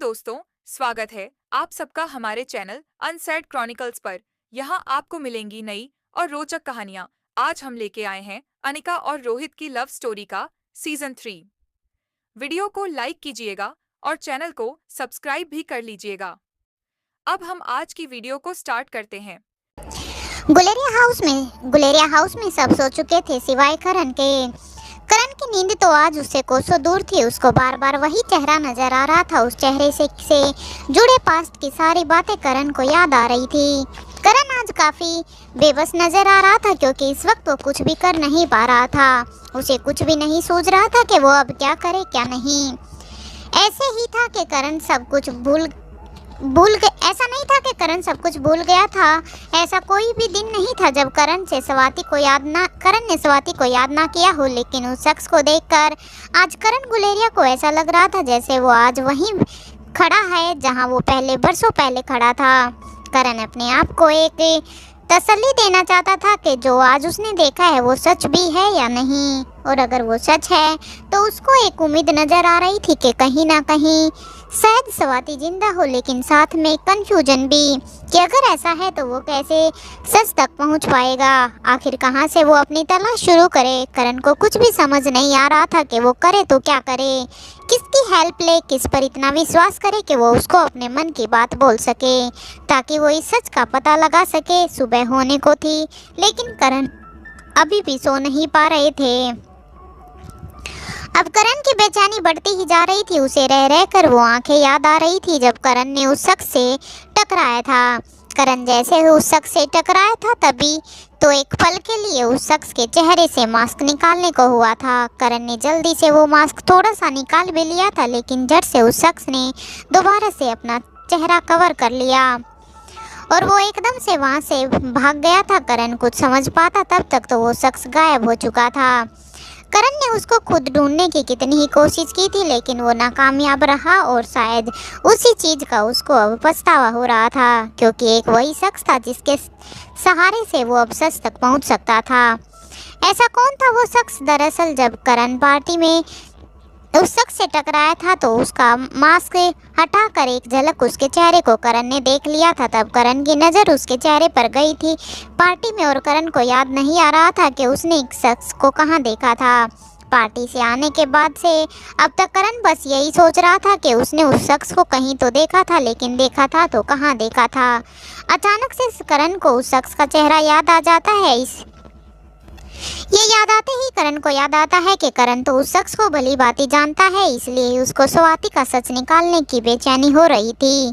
दोस्तों, स्वागत है आप सबका हमारे चैनल अनसेड क्रॉनिकल्स पर। यहाँ आपको मिलेंगी नई और रोचक कहानियाँ। आज हम लेके आए हैं अनिका और रोहित की लव स्टोरी का सीजन 3। वीडियो को लाइक कीजिएगा और चैनल को सब्सक्राइब भी कर लीजिएगा। अब हम आज की वीडियो को स्टार्ट करते हैं। गुलेरिया हाउस में सब सो चुके थे सिवाय करण की नींद तो आज उससे कोसों दूर थी। उसको बार बार वही चेहरा नजर आ रहा था। उस चेहरे से जुड़े पास्ट की सारी बातें करण को याद आ रही थी। करण आज काफी बेबस नजर आ रहा था क्योंकि इस वक्त वो कुछ भी कर नहीं पा रहा था। उसे कुछ भी नहीं सूझ रहा था कि वो अब क्या करे क्या नहीं। ऐसे ही था कि करण सब कुछ ऐसा नहीं था कि करण सब कुछ भूल गया था। ऐसा कोई भी दिन नहीं था जब करण ने स्वाति को याद ना किया हो। लेकिन उस शख्स को देखकर आज करण गुलेरिया को ऐसा लग रहा था जैसे वो आज वहीं खड़ा है जहां वो पहले बरसों पहले खड़ा था। करण अपने आप को एक तसल्ली देना चाहता था कि जो आज उसने देखा है वो सच भी है या नहीं, और अगर वो सच है तो उसको एक उम्मीद नजर आ रही थी कि कहीं ना कहीं शायद स्वाति जिंदा हो, लेकिन साथ में कंफ्यूजन भी कि अगर ऐसा है तो वो कैसे सच तक पहुंच पाएगा। आखिर कहां से वो अपनी तलाश शुरू करे। करण को कुछ भी समझ नहीं आ रहा था कि वो करे तो क्या करे, किसकी हेल्प ले, किस पर इतना विश्वास करे कि वो उसको अपने मन की बात बोल सके ताकि वो इस सच का पता लगा सके। सुबह होने को थी लेकिन करण अभी भी सो नहीं पा रहे थे। अब करण की बेचैनी बढ़ती ही जा रही थी। उसे रह रह कर वो आंखें याद आ रही थी जब करण ने उस शख्स से टकराया था। करण जैसे उस शख्स से टकराया था तभी तो एक पल के लिए उस शख्स के चेहरे से मास्क निकालने को हुआ था। करण ने जल्दी से वो मास्क थोड़ा सा निकाल भी लिया था, लेकिन झट से उस शख्स ने दोबारा से अपना चेहरा कवर कर लिया और वो एकदम से वहाँ से भाग गया था। करण कुछ समझ पाता तब तक तो वो शख्स गायब हो चुका था। करण ने उसको खुद ढूंढने की कितनी ही कोशिश की थी लेकिन वो नाकामयाब रहा, और शायद उसी चीज़ का उसको अब पछतावा हो रहा था क्योंकि एक वही शख्स था जिसके सहारे से वो अब सच तक पहुंच सकता था। ऐसा कौन था वो शख्स? दरअसल जब करण पार्टी में उस शख्स से टकराया था तो उसका मास्क हटाकर एक झलक उसके चेहरे को करण ने देख लिया था। तब करण की नज़र उसके चेहरे पर गई थी पार्टी में, और करण को याद नहीं आ रहा था कि उसने एक शख्स को कहाँ देखा था। पार्टी से आने के बाद से अब तक करण बस यही सोच रहा था कि उसने उस शख्स को कहीं तो देखा था, लेकिन देखा था तो कहाँ देखा था। अचानक से करण को उस शख्स का चेहरा याद आ जाता है। ये याद आते ही करण को याद आता है कि करण तो उस शख्स को भली भांति जानता है, इसलिए उसको स्वाति का सच निकालने की बेचैनी हो रही थी।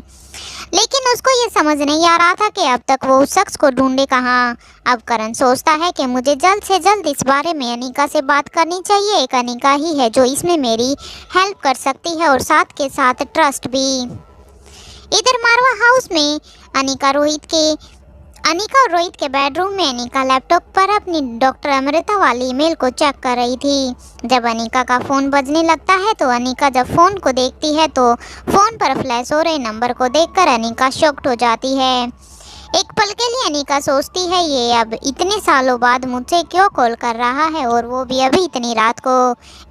लेकिन उसको ये समझ नहीं आ रहा था कि अब तक वो उस शख्स को ढूंढे कहाँ। अब करण सोचता है कि मुझे जल्द से जल्द इस बारे में अनिका से बात करनी चाहिए। एक अनिका ही है जो इसमें मेरी हेल्प कर सकती है और साथ के साथ ट्रस्ट भी। इधर मारवा हाउस में अनिका और रोहित के बेडरूम में अनिका लैपटॉप पर अपनी डॉक्टर अमृता वाली ईमेल को चेक कर रही थी। जब अनिका का फ़ोन बजने लगता है तो अनिका जब फ़ोन को देखती है तो फ़ोन पर फ्लैश हो रहे नंबर को देखकर अनिका शॉक्ड हो जाती है। एक पल के लिए अनिका सोचती है ये अब इतने सालों बाद मुझसे क्यों कॉल कर रहा है, और वो भी अभी इतनी रात को।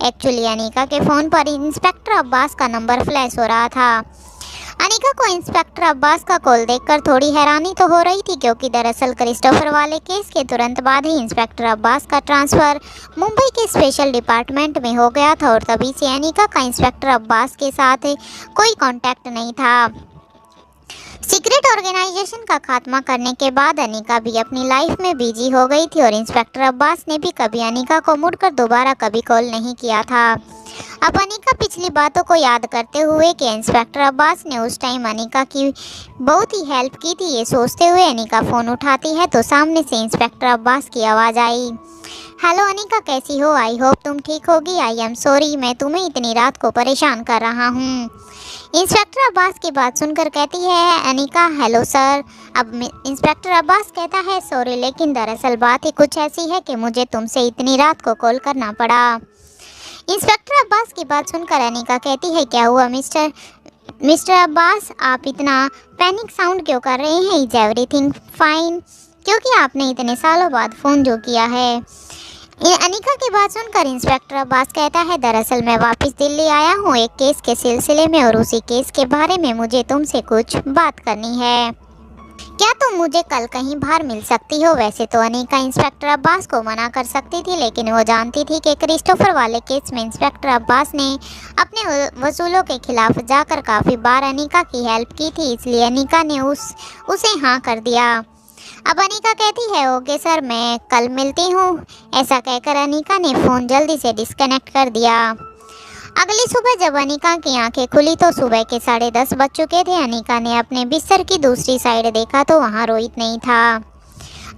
एक्चुअली अनिका के फ़ोन पर इंस्पेक्टर अब्बास का नंबर फ्लैश हो रहा था। अनिका को इंस्पेक्टर अब्बास का कॉल देखकर थोड़ी हैरानी तो हो रही थी क्योंकि दरअसल क्रिस्टोफर वाले केस के तुरंत बाद ही इंस्पेक्टर अब्बास का ट्रांसफ़र मुंबई के स्पेशल डिपार्टमेंट में हो गया था, और तभी से अनिका का इंस्पेक्टर अब्बास के साथ कोई कांटेक्ट नहीं था। सीक्रेट ऑर्गेनाइजेशन का खात्मा करने के बाद अनिका भी अपनी लाइफ में बिजी हो गई थी, और इंस्पेक्टर अब्बास ने भी कभी अनिका को मुड़कर दोबारा कभी कॉल नहीं किया था। अब अनिका पिछली बातों को याद करते हुए कि इंस्पेक्टर अब्बास ने उस टाइम अनिका की बहुत ही हेल्प की थी, ये सोचते हुए अनिका फ़ोन उठाती है तो सामने से इंस्पेक्टर अब्बास की आवाज़ आई। हेलो अनिका, कैसी हो? आई होप तुम ठीक होगी। आई एम सॉरी मैं तुम्हें इतनी रात को परेशान कर रहा हूँ। इंस्पेक्टर अब्बास की बात सुनकर कहती है अनिका हेलो सर। अब इंस्पेक्टर अब्बास कहता है सॉरी, लेकिन दरअसल बात ही कुछ ऐसी है कि मुझे तुमसे इतनी रात को कॉल करना पड़ा। इंस्पेक्टर अब्बास की बात सुनकर अनिका कहती है क्या हुआ मिस्टर अब्बास, आप इतना पैनिक साउंड क्यों कर रहे हैं? Is everything fine? क्योंकि आपने इतने सालों बाद फ़ोन जो किया है। अनिका की बात सुनकर इंस्पेक्टर अब्बास कहता है, दरअसल मैं वापस दिल्ली आया हूँ एक केस के सिलसिले में और उसी केस के बारे में मुझे तुमसे कुछ बात करनी है। क्या तुम मुझे कल कहीं बाहर मिल सकती हो? वैसे तो अनीका इंस्पेक्टर अब्बास को मना कर सकती थी, लेकिन वो जानती थी कि क्रिस्टोफर वाले केस में इंस्पेक्टर अब्बास ने अपने वसूलों के खिलाफ जाकर काफ़ी बार अनीका की हेल्प की थी, इसलिए अनीका ने उसे हाँ कर दिया। अब अनीका कहती है, ओके सर, मैं कल मिलती हूँ। ऐसा कहकर अनीका ने फ़ोन जल्दी से डिस्कनेक्ट कर दिया। अगली सुबह जब अनीका की आंखें खुली तो सुबह के 10:30 बज चुके थे। अनीका ने अपने बिस्तर की दूसरी साइड देखा तो वहाँ रोहित नहीं था।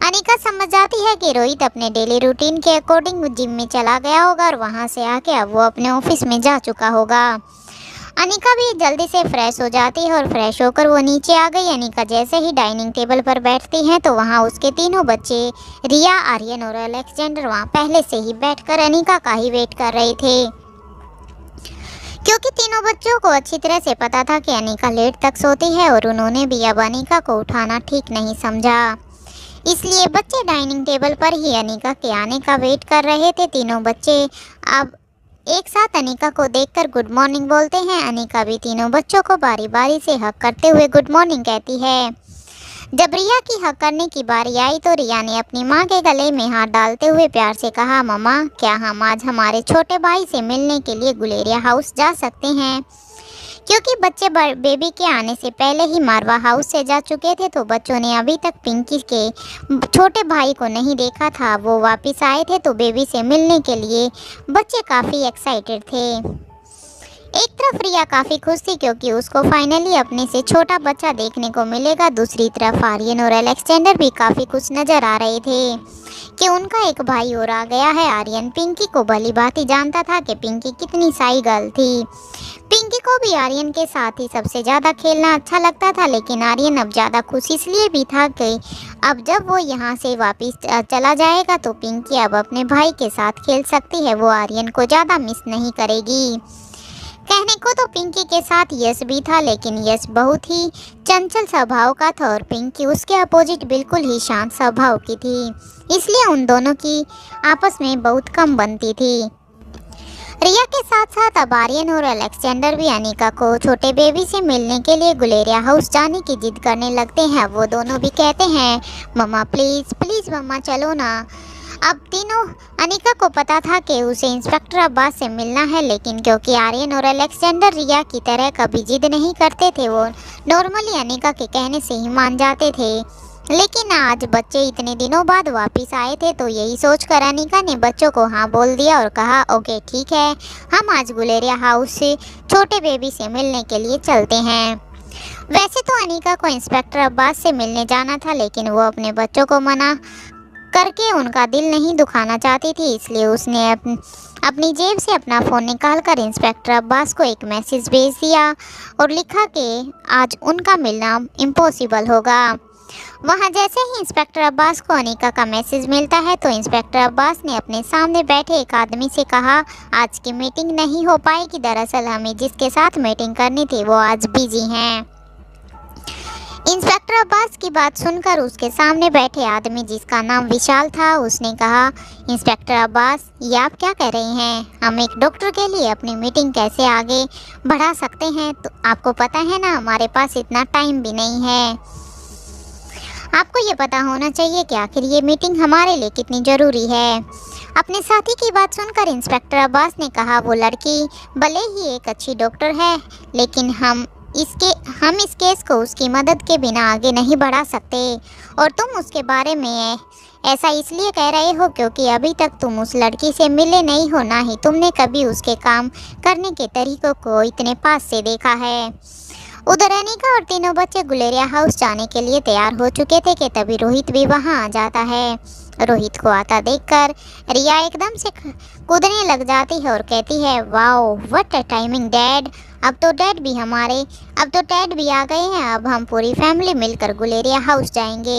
अनीका समझ जाती है कि रोहित अपने डेली रूटीन के अकॉर्डिंग जिम में चला गया होगा और वहाँ से आके अब वो अपने ऑफिस में जा चुका होगा। अनीका भी जल्दी से फ्रेश हो जाती है और फ्रेश होकर वो नीचे आ गई। अनीका जैसे ही डाइनिंग टेबल पर बैठती हैं तो वहाँ उसके तीनों बच्चे रिया, आर्यन और अलेक्जेंडर वहाँ पहले से ही बैठकर अनीका का ही वेट कर रहे थे, क्योंकि तीनों बच्चों को अच्छी तरह से पता था कि अनीका लेट तक सोती है और उन्होंने भी अब अनीका को उठाना ठीक नहीं समझा। इसलिए बच्चे डाइनिंग टेबल पर ही अनीका के आने का वेट कर रहे थे। तीनों बच्चे अब एक साथ अनीका को देखकर गुड मॉर्निंग बोलते हैं। अनीका भी तीनों बच्चों को बारी बारी से हक करते हुए गुड मॉर्निंग कहती है। जब रिया की हक करने की बारी आई तो रिया ने अपनी माँ के गले में हाथ डालते हुए प्यार से कहा, मम्मा, क्या हम आज हमारे छोटे भाई से मिलने के लिए गुलेरिया हाउस जा सकते हैं? क्योंकि बच्चे बेबी के आने से पहले ही मारवा हाउस से जा चुके थे तो बच्चों ने अभी तक पिंकी के छोटे भाई को नहीं देखा था। वो वापस आए थे तो बेबी से मिलने के लिए बच्चे काफ़ी एक्साइटेड थे। एक तरफ रिया काफ़ी खुश थी क्योंकि उसको फाइनली अपने से छोटा बच्चा देखने को मिलेगा। दूसरी तरफ आर्यन और अलेक्जेंडर भी काफ़ी खुश नज़र आ रहे थे कि उनका एक भाई और आ गया है। आर्यन पिंकी को भली भांति जानता था कि पिंकी कितनी शाई गर्ल थी। पिंकी को भी आर्यन के साथ ही सबसे ज़्यादा खेलना अच्छा लगता था, लेकिन आर्यन अब ज़्यादा खुश इसलिए भी था कि अब जब वो यहाँ से वापस चला जाएगा तो पिंकी अब अपने भाई के साथ खेल सकती है। वो आर्यन को ज़्यादा मिस नहीं करेगी। कहने को तो पिंकी के साथ यश भी था, लेकिन यश बहुत ही चंचल स्वभाव का था और पिंकी उसके अपोजिट बिल्कुल ही शांत स्वभाव की थी, इसलिए उन दोनों की आपस में बहुत कम बनती थी। रिया के साथ साथ अब आर्यन और अलेक्जेंडर भी अनीका को छोटे बेबी से मिलने के लिए गुलेरिया हाउस जाने की जिद करने लगते हैं। वो दोनों भी कहते हैं, मम्मा प्लीज़ प्लीज़ मम्मा चलो ना। अब तीनों अनीका को पता था कि उसे इंस्पेक्टर अब्बास से मिलना है, लेकिन क्योंकि आर्यन और अलेक्जेंडर रिया की तरह कभी जिद नहीं करते थे, वो नॉर्मली अनीका के कहने से ही मान जाते थे। लेकिन आज बच्चे इतने दिनों बाद वापस आए थे तो यही सोचकर अनीका ने बच्चों को हाँ बोल दिया और कहा, ओके ठीक है, हम आज गुलेरिया हाउस से छोटे बेबी से मिलने के लिए चलते हैं। वैसे तो अनीका को इंस्पेक्टर अब्बास से मिलने जाना था, लेकिन वो अपने बच्चों को मना करके उनका दिल नहीं दुखाना चाहती थी, इसलिए उसने अपनी जेब से अपना फ़ोन निकालकर इंस्पेक्टर अब्बास को एक मैसेज भेज दिया और लिखा कि आज उनका मिलना इम्पॉसिबल होगा। वहाँ जैसे ही इंस्पेक्टर अब्बास को अनीका का मैसेज मिलता है तो इंस्पेक्टर अब्बास ने अपने सामने बैठे एक आदमी से कहा, आज की मीटिंग नहीं हो पाएगी, दरअसल हमें जिसके साथ मीटिंग करनी थी वो आज बिजी हैं। इंस्पेक्टर अब्बास की बात सुनकर उसके सामने बैठे आदमी, जिसका नाम विशाल था, उसने कहा, इंस्पेक्टर अब्बास, ये आप क्या कह रहे हैं? हम एक डॉक्टर के लिए अपनी मीटिंग कैसे आगे बढ़ा सकते हैं? तो आपको पता है ना, हमारे पास इतना टाइम भी नहीं है। आपको ये पता होना चाहिए कि आखिर ये मीटिंग हमारे लिए कितनी ज़रूरी है। अपने साथी की बात सुनकर इंस्पेक्टर अब्बास ने कहा, वो लड़की भले ही एक अच्छी डॉक्टर है, लेकिन हम इस केस को उसकी मदद के बिना आगे नहीं बढ़ा सकते, और तुम उसके बारे में ऐसा इसलिए कह रहे हो क्योंकि अभी तक तुम उस लड़की से मिले नहीं हो, ना ही तुमने कभी उसके काम करने के तरीकों को इतने पास से देखा है। उधर अनीका और तीनों बच्चे गुलेरिया हाउस जाने के लिए तैयार हो चुके थे कि तभी रोहित भी वहां आ जाता है। रोहित को आता देखकर रिया एकदम से कूदने लग जाती है और कहती है, wow what a timing dad, अब तो डैड भी आ गए हैं, अब हम पूरी फैमिली मिलकर गुलेरिया हाउस जाएंगे।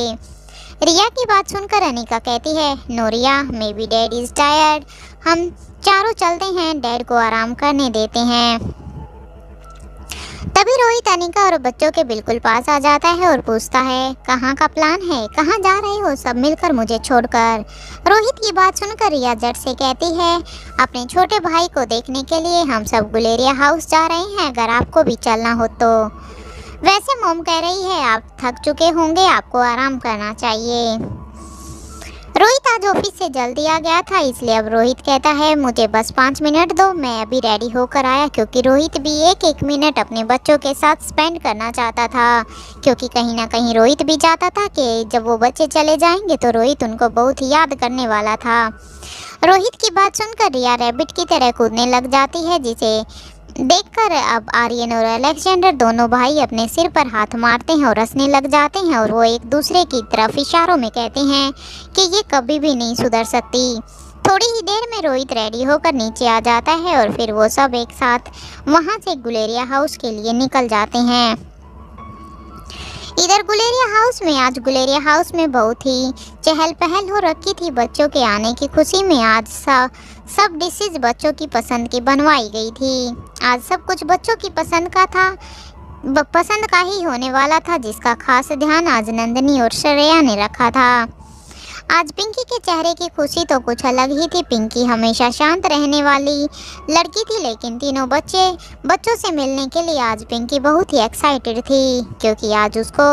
रिया की बात सुनकर अनीका कहती है, no Riya, maybe dad is tired, हम चारों चलते हैं, डैड को आराम करने देते हैं। तभी रोहित अनिका और बच्चों के बिल्कुल पास आ जाता है और पूछता है, कहाँ का प्लान है, कहाँ जा रहे हो सब मिलकर मुझे छोड़कर। रोहित की बात सुनकर रिया झट से कहती है, अपने छोटे भाई को देखने के लिए हम सब गुलेरिया हाउस जा रहे हैं, अगर आपको भी चलना हो तो। वैसे मॉम कह रही है आप थक चुके होंगे, आपको आराम करना चाहिए। रोहित आज ऑफिस से जल्दी आ गया था, इसलिए अब रोहित कहता है मुझे बस 5 मिनट दो, मैं अभी रेडी होकर आया, क्योंकि रोहित भी एक एक मिनट अपने बच्चों के साथ स्पेंड करना चाहता था। क्योंकि कहीं ना कहीं रोहित भी चाहता था कि जब वो बच्चे चले जाएंगे तो रोहित उनको बहुत ही याद करने वाला था। रोहित की बात सुनकर रिया रैबिट की तरह कूदने लग जाती है, जिसे देखकर अब आर्यन और अलेक्जेंडर दोनों भाई अपने सिर पर हाथ मारते हैं और हंसने लग जाते हैं, और वो एक दूसरे की तरफ इशारों में कहते हैं कि ये कभी भी नहीं सुधर सकती। थोड़ी ही देर में रोहित रेडी होकर नीचे आ जाता है और फिर वो सब एक साथ वहां से गुलेरिया हाउस के लिए निकल जाते हैं। इधर गुलेरिया हाउस में बहुत ही चहल पहल हो रखी थी। बच्चों के आने की खुशी में आज सब डिशेज बच्चों की पसंद की बनवाई गई थी। आज सब कुछ बच्चों की पसंद का था, पसंद का ही होने वाला था, जिसका खास ध्यान आज नंदनी और श्रेया ने रखा था। आज पिंकी के चेहरे की खुशी तो कुछ अलग ही थी। पिंकी हमेशा शांत रहने वाली लड़की थी, लेकिन तीनों बच्चों से मिलने के लिए आज पिंकी बहुत ही एक्साइटेड थी, क्योंकि आज उसको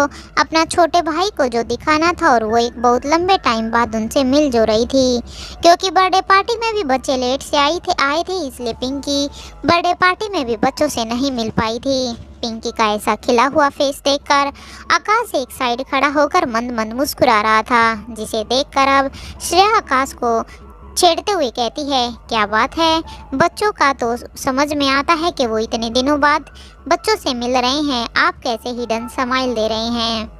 अपना छोटे भाई को जो दिखाना था, और वो एक बहुत लंबे टाइम बाद उनसे मिल जो रही थी। क्योंकि बर्थडे पार्टी में भी बच्चे लेट से आए थे, इसलिए पिंकी बर्थडे पार्टी में भी बच्चों से नहीं मिल पाई थी। पिंकी का ऐसा खिला हुआ फेस देखकर आकाश एक साइड खड़ा होकर मंद मंद मुस्कुरा रहा था, जिसे देखकर अब श्रेया आकाश को छेड़ते हुए कहती है, क्या बात है, बच्चों का तो समझ में आता है कि वो इतने दिनों बाद बच्चों से मिल रहे हैं, आप कैसे हिडन स्माइल दे रहे हैं।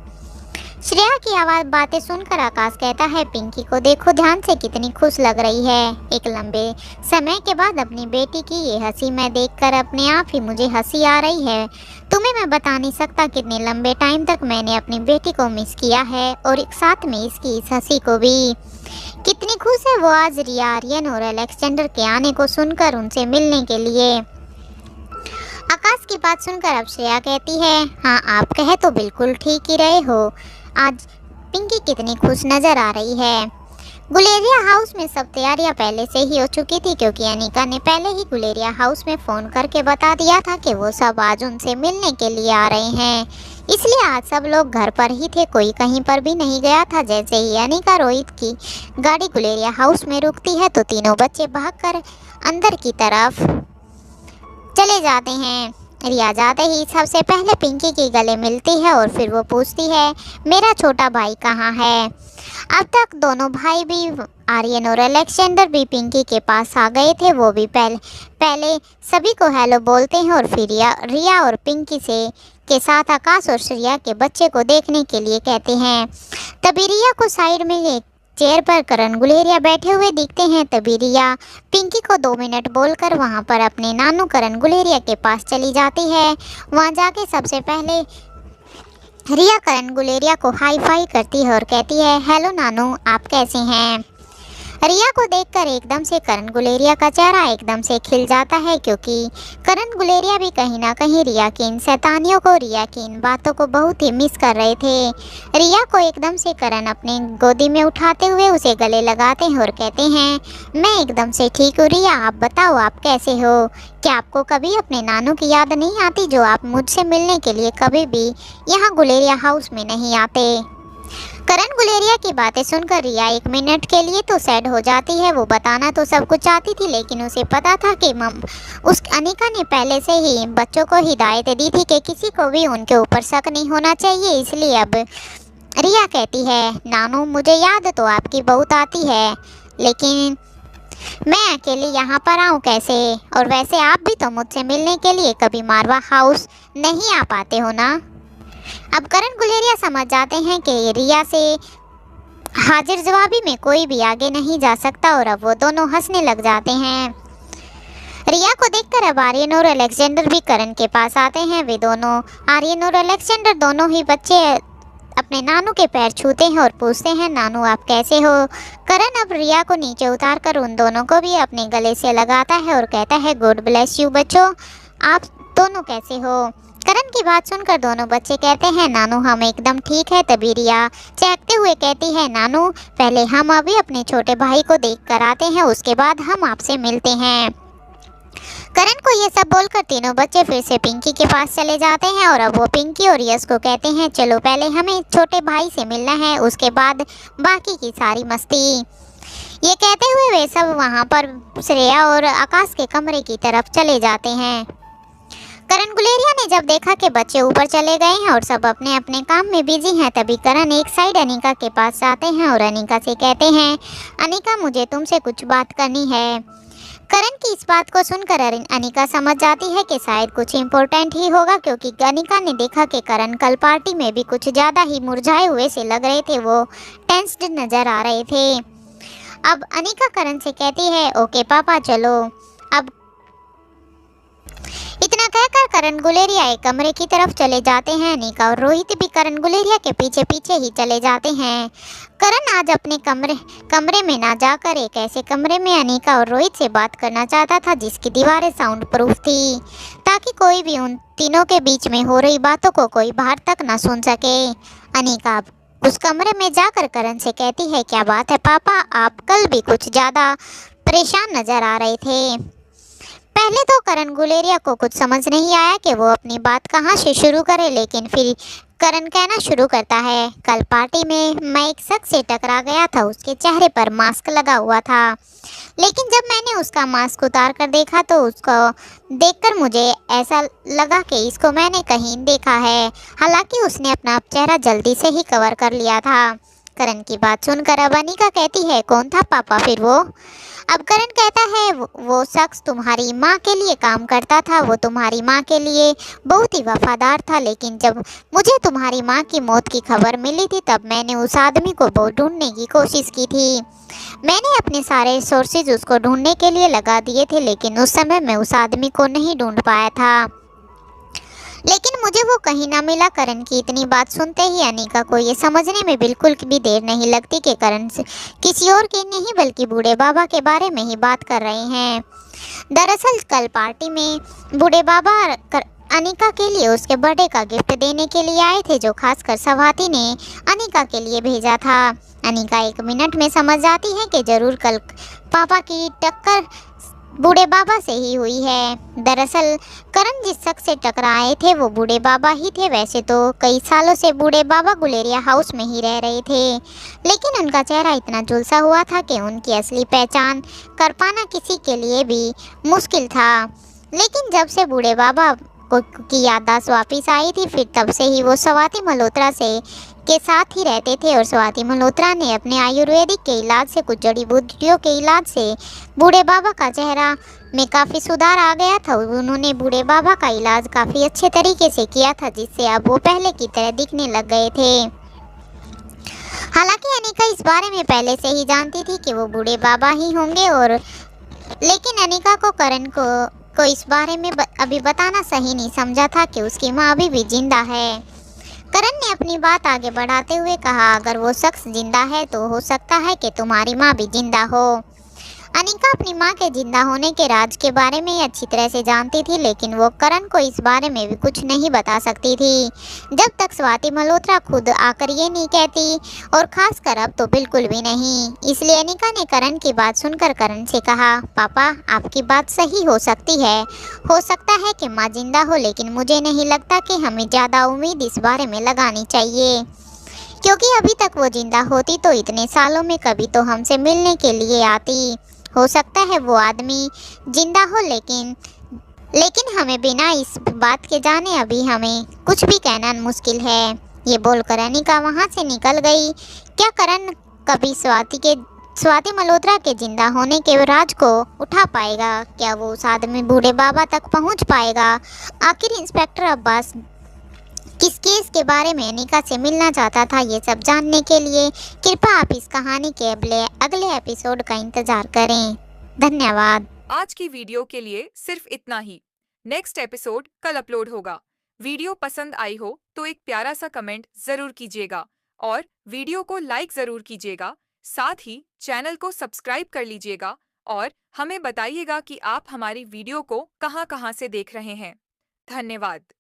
श्रेया की आवाज़ बातें सुनकर आकाश कहता है, पिंकी को देखो ध्यान से, कितनी खुश लग रही है। एक लंबे समय के बाद अपनी बेटी की ये हंसी मैं देखकर अपने आप ही मुझे हंसी आ रही है। तुम्हें मैं बता नहीं सकता कितने लंबे टाइम तक मैंने अपनी बेटी को मिस किया है, और एक साथ में इसकी इस हंसी को भी। कितनी खुश है वो आज रिया, आर्यन और अलेक्जेंडर के आने को सुनकर उनसे मिलने के लिए। आकाश की बात सुनकर अब श्रेया कहती है, हाँ आप कहे तो बिल्कुल ठीक ही रहे हो, आज पिंकी कितनी खुश नजर आ रही है। गुलेरिया हाउस में सब तैयारियां पहले से ही हो चुकी थी, क्योंकि अनिका ने पहले ही गुलेरिया हाउस में फ़ोन करके बता दिया था कि वो सब आज उनसे मिलने के लिए आ रहे हैं। इसलिए आज सब लोग घर पर ही थे, कोई कहीं पर भी नहीं गया था। जैसे ही अनिका रोहित की गाड़ी गुलेरिया हाउस में रुकती है तो तीनों बच्चे भागकर अंदर की तरफ चले जाते हैं। रिया जाते ही सबसे पहले पिंकी के गले मिलती है और फिर वो पूछती है, मेरा छोटा भाई कहाँ है। अब तक दोनों भाई भी, आर्यन और अलेक्जेंडर भी पिंकी के पास आ गए थे। वो भी पहले सभी को हेलो बोलते हैं और फिर रिया और पिंकी के साथ आकाश और श्रेया के बच्चे को देखने के लिए कहते हैं। तभी रिया को साइड में एक चेयर पर करण गुलेरिया बैठे हुए दिखते हैं। तभी रिया पिंकी को 2 मिनट बोलकर वहां पर अपने नानू करण गुलेरिया के पास चली जाती है। वहां जाके सबसे पहले रिया करण गुलेरिया को हाई फाई करती है और कहती है, हेलो नानू, आप कैसे हैं। रिया को देखकर एकदम से करण गुलेरिया का चेहरा एकदम से खिल जाता है, क्योंकि करण गुलेरिया भी कहीं ना कहीं रिया की इन शैतानियों को, रिया की इन बातों को बहुत ही मिस कर रहे थे। रिया को एकदम से करण अपने गोदी में उठाते हुए उसे गले लगाते हैं और कहते हैं, मैं एकदम से ठीक हूँ रिया, आप बताओ आप कैसे हो। क्या आपको कभी अपने नानू की याद नहीं आती, जो आप मुझसे मिलने के लिए कभी भी यहाँ गुलेरिया हाउस में नहीं आते। करण गुलेरिया की बातें सुनकर रिया 1 मिनट के लिए तो सैड हो जाती है। वो बताना तो सब कुछ चाहती थी, लेकिन उसे पता था कि उस अनिका ने पहले से ही बच्चों को हिदायत दी थी कि किसी को भी उनके ऊपर शक नहीं होना चाहिए। इसलिए अब रिया कहती है, नानू मुझे याद तो आपकी बहुत आती है, लेकिन मैं अकेले यहाँ पर आऊँ कैसे, और वैसे आप भी तो मुझसे मिलने के लिए कभी मारवा हाउस नहीं आ पाते हो ना। अब करण गुलेरिया समझ जाते हैं कि रिया से हाजिर जवाबी में कोई भी आगे नहीं जा सकता, और अब वो दोनों हंसने लग जाते हैं। रिया को देखकर अब आर्यन और अलेक्जेंडर भी करण के पास आते हैं। वे दोनों, आर्यन और अलेक्जेंडर दोनों ही बच्चे अपने नानू के पैर छूते हैं और पूछते हैं, नानू आप कैसे हो। करण अब रिया को नीचे उतार कर उन दोनों को भी अपने गले से लगाता है और कहता है, गॉड ब्लेस यू बच्चों, आप दोनों कैसे हो? करण की बात सुनकर दोनों बच्चे कहते हैं नानू हम एकदम ठीक है। तभी रिया चहकते हुए कहती है नानू पहले हम अभी अपने छोटे भाई को देख कर आते हैं, उसके बाद हम आपसे मिलते हैं। करण को ये सब बोलकर तीनों बच्चे फिर से पिंकी के पास चले जाते हैं और अब वो पिंकी और यश को कहते हैं चलो पहले हमें छोटे भाई से मिलना है, उसके बाद बाकी की सारी मस्ती। ये कहते हुए वे सब वहाँ पर श्रेया और आकाश के कमरे की तरफ चले जाते हैं। करण गुलेरिया ने जब देखा कि बच्चे ऊपर चले गए हैं और सब अपने अपने काम में बिजी हैं, तभी करण एक साइड अनीका के पास जाते हैं और अनीका से कहते हैं अनीका मुझे तुमसे कुछ बात करनी है। करण की इस बात को सुनकर अनीका समझ जाती है कि शायद कुछ इम्पोर्टेंट ही होगा, क्योंकि अनीका ने देखा कि करण कल पार्टी में भी कुछ ज़्यादा ही मुरझाए हुए से लग रहे थे, वो टेंस्ड नज़र आ रहे थे। अब अनीका करण से कहती है ओके पापा चलो। अब इतना कहकर करण गुलेरिया एक कमरे की तरफ चले जाते हैं। अनीका और रोहित भी करण गुलेरिया के पीछे पीछे ही चले जाते हैं। करण आज अपने कमरे में ना जाकर एक ऐसे कमरे में अनीका और रोहित से बात करना चाहता था जिसकी दीवारें साउंड प्रूफ थी, ताकि कोई भी उन तीनों के बीच में हो रही बातों को कोई बाहर तक ना सुन सके। अनीका उस कमरे में जाकर करण से कहती है क्या बात है पापा, आप कल भी कुछ ज़्यादा परेशान नजर आ रहे थे। पहले तो करण गुलेरिया को कुछ समझ नहीं आया कि वो अपनी बात कहाँ से शुरू करे, लेकिन फिर करण कहना शुरू करता है कल पार्टी में मैं एक शख्स से टकरा गया था, उसके चेहरे पर मास्क लगा हुआ था, लेकिन जब मैंने उसका मास्क उतार कर देखा तो उसको देखकर मुझे ऐसा लगा कि इसको मैंने कहीं देखा है। हालांकि उसने अपना चेहरा जल्दी से ही कवर कर लिया था। करण की बात सुनकर अब अनीका कहती है कौन था पापा फिर वो? अब करण कहता है वो शख्स तुम्हारी माँ के लिए काम करता था, वो तुम्हारी माँ के लिए बहुत ही वफादार था, लेकिन जब मुझे तुम्हारी माँ की मौत की खबर मिली थी तब मैंने उस आदमी को बहुत ढूंढने की कोशिश की थी। मैंने अपने सारे सोर्सेज उसको ढूंढने के लिए लगा दिए थे, लेकिन उस समय मैं उस आदमी को नहीं ढूंढ पाया था, लेकिन मुझे वो कहीं ना मिला। करण की इतनी बात सुनते ही अनीका को ये समझने में बिल्कुल भी देर नहीं लगती कि करण से किसी और के नहीं बल्कि बूढ़े बाबा के बारे में ही बात कर रहे हैं। दरअसल कल पार्टी में बूढ़े बाबा अनीका के लिए उसके बर्थडे का गिफ्ट देने के लिए आए थे, जो खासकर स्वाति ने अनीका के लिए भेजा था। अनीका एक मिनट में समझ जाती है कि जरूर कल पापा की टक्कर बूढ़े बाबा से ही हुई है। दरअसल करण जिस शख्स से टकराए थे वो बूढ़े बाबा ही थे। वैसे तो कई सालों से बूढ़े बाबा गुलेरिया हाउस में ही रह रहे थे, लेकिन उनका चेहरा इतना झुलसा हुआ था कि उनकी असली पहचान कर पाना किसी के लिए भी मुश्किल था। लेकिन जब से बूढ़े बाबा की याददाश्त वापिस आई थी, फिर तब से ही वो स्वाति मल्होत्रा से के साथ ही रहते थे, और स्वाति मल्होत्रा ने अपने आयुर्वेदिक के इलाज से, कुछ जड़ी बूटियों के इलाज से बूढ़े बाबा का चेहरा में काफ़ी सुधार आ गया था। उन्होंने बूढ़े बाबा का इलाज काफ़ी अच्छे तरीके से किया था, जिससे अब वो पहले की तरह दिखने लग गए थे। हालांकि अनीका इस बारे में पहले से ही जानती थी कि वो बूढ़े बाबा ही होंगे, और लेकिन अनीका को करण को इस बारे में अभी बताना सही नहीं समझा था कि उसकी माँ अभी भी जिंदा है। करण ने अपनी बात आगे बढ़ाते हुए कहा अगर वो शख्स जिंदा है तो हो सकता है कि तुम्हारी माँ भी जिंदा हो। अनीका अपनी माँ के जिंदा होने के राज के बारे में अच्छी तरह से जानती थी, लेकिन वो करण को इस बारे में भी कुछ नहीं बता सकती थी जब तक स्वाति मल्होत्रा खुद आकर ये नहीं कहती, और खासकर अब तो बिल्कुल भी नहीं। इसलिए अनीका ने करण की बात सुनकर करण से कहा पापा आपकी बात सही हो सकती है, हो सकता है कि माँ जिंदा हो, लेकिन मुझे नहीं लगता कि हमें ज़्यादा उम्मीद इस बारे में लगानी चाहिए, क्योंकि अभी तक वो जिंदा होती तो इतने सालों में कभी तो हमसे मिलने के लिए आती। हो सकता है वो आदमी जिंदा हो, लेकिन हमें बिना इस बात के जाने अभी हमें कुछ भी कहना मुश्किल है। ये बोलकर अनीका वहाँ से निकल गई। क्या करण कभी स्वाति मल्होत्रा के जिंदा होने के राज को उठा पाएगा? क्या वो उस आदमी बूढ़े बाबा तक पहुँच पाएगा? आखिर इंस्पेक्टर अब्बास किस केस के बारे में अनीका से मिलना चाहता था? ये सब जानने के लिए कृपया आप इस कहानी के अगले एपिसोड का इंतजार करें। धन्यवाद। आज की वीडियो के लिए सिर्फ इतना ही। नेक्स्ट एपिसोड कल अपलोड होगा। वीडियो पसंद आई हो तो एक प्यारा सा कमेंट जरूर कीजिएगा और वीडियो को लाइक जरूर कीजिएगा। साथ ही चैनल को सब्सक्राइब कर लीजिएगा और हमें बताइएगा कि आप हमारी वीडियो को कहां-कहां से देख रहे हैं। धन्यवाद।